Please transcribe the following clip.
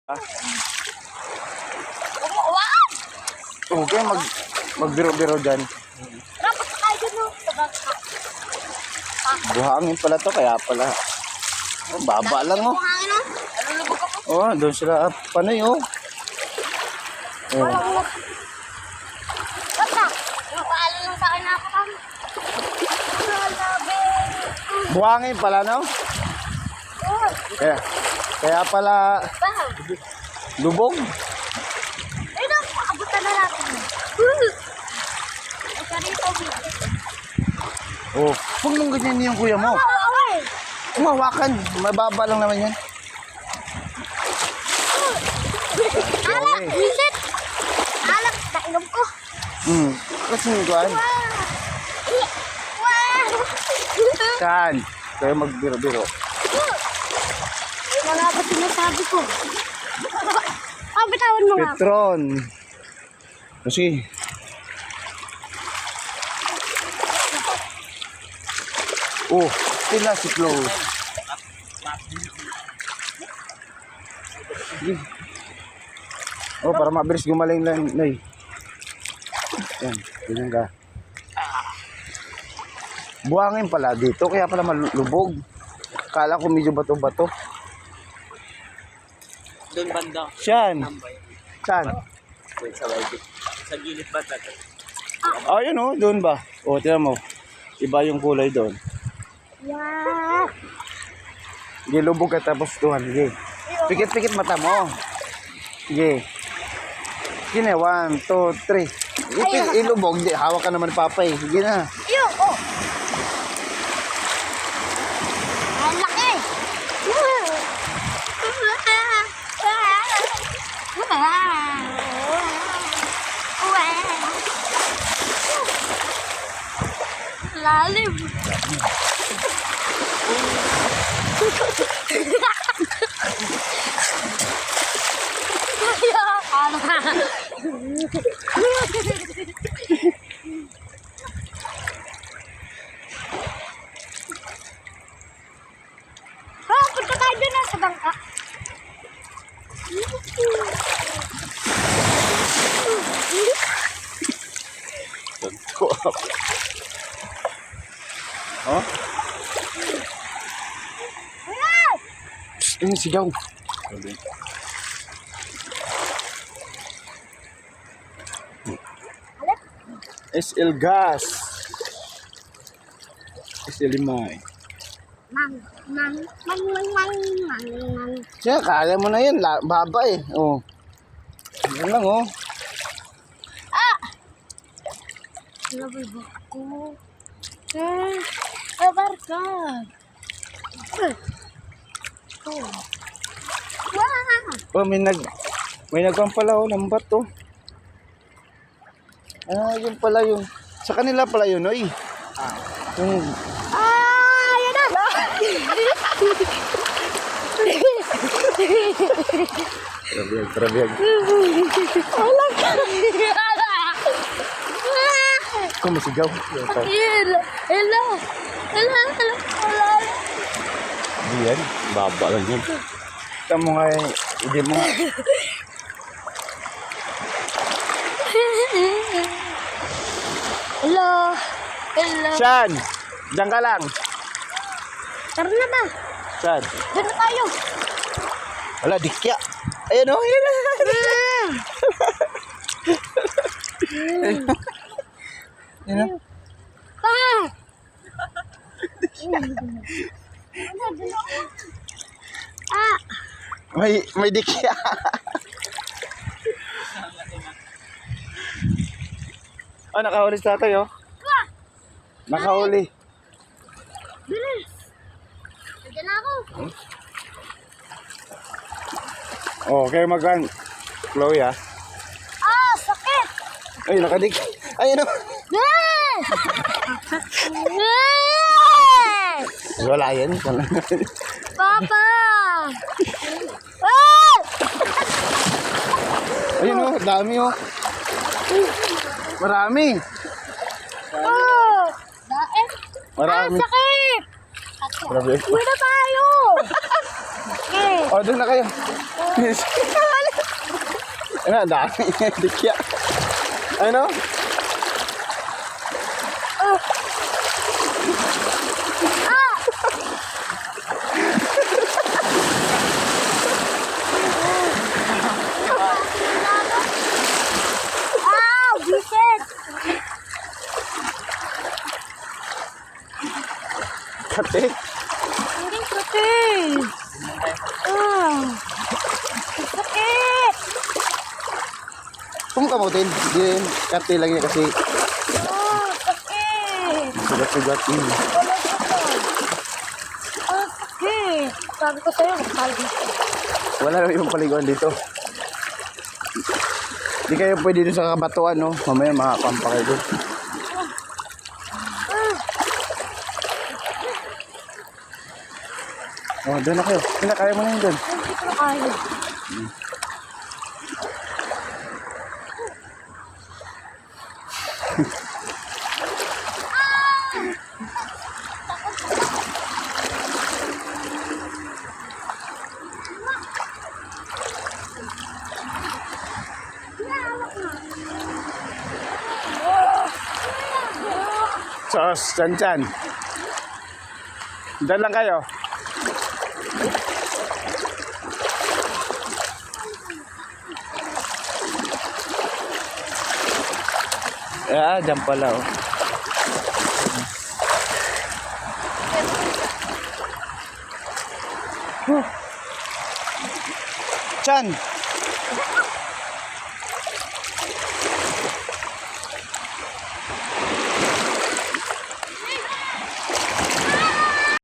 Huwag kayo magbiro-biro dyan. Buhangin pala to, kaya pala. Oh, baba lang oh. Oh, doon sila panay oh. Oh. Buhangin pala no? Kaya pala lubog. Ayun ang paabutan na natin. Ay, karito. Oh, huwag mong ganyan yung kuya mo. Umawakan, mababa lang naman yan. Alak, bisit. Alak, nainom ko. Kasi yung kuhan. Saan? Kaya magbiro-biro. Ay, wala ba sinasabi ko? Bitawan mo nga. Petron. Kasi. Oh, sila si Chloe. Oh, para mabilis gumaling lang, Nay. Yan, ganyan ka. Buhangin pala dito, kaya pala malubog. Kala ko medyo bato-bato. Doon banda. Saan? Saan? Sa gilid banda. Oh, yun oh, doon ba? Oh, tingnan mo. Iba yung kulay doon. Yeah. Sige, lubog ka tapos tuhan. Sige. Pikit-pikit mata mo. Sige. Sige na, 1, 2, 3. Ilubog. Hawak ka naman papa eh. Sige na. Iyo, oh. Ang laki. Lalim. Punta tayo dun sa bangka. Oh? Ini sigaw. SL Gas. SL Limay. Mang. Siya, kaya mo na yun. Baba eh. Oh. Yan lang oh. Nabibok ko. Barka. Oh, may nagpampala oh, ng bato. Ah, yun pala yun. Sa kanila pala yun, oy. Yung Yan na. Trabiyag. Kung masigaw. Hello. Hindi yan. Baba lang yan. Kita mo nga eh. Hindi mo nga. Hello. Saan? Diyan ka lang. Tara na ba? Saan? Diyan na tayo. Wala, dikya. Ayan o. Ayan o. Ayan o. May dikya. Oh, nakahuli sa tatay oh. Nakahuli. Bilis. Diyan na ako. Oh, kayo magan. Chloe ah. Sakit. Ay, nakadik. Ayun oh. Wala yan. Papa. Ayun oh, dami oh. Marami. Daet. Marami. Sakit. Grabe. Uwi na tayo. Okay. O, doon na kayo. Ano, dami. Dikya. Ano? Ah, bisit! Kate. Hindi sakit! Ah! Sakit! Kung kamutin, din. Kate lang niya kasi Ah! Sakit! sugat-sugat. Wala sakit! Ah, sakit! Sabi ko sa'yo, mahal dito. Wala naman yung paliguan dito. Di kayo pwede doon sa kabatuan, no? Mamaya makapampa kayo doon. Oh, doon na kayo. Kaya mo na yun doon. Hindi ko na kaya. Sos, chan-chan. Doon lang kayo. Ah, dyan pala, oh. Chan!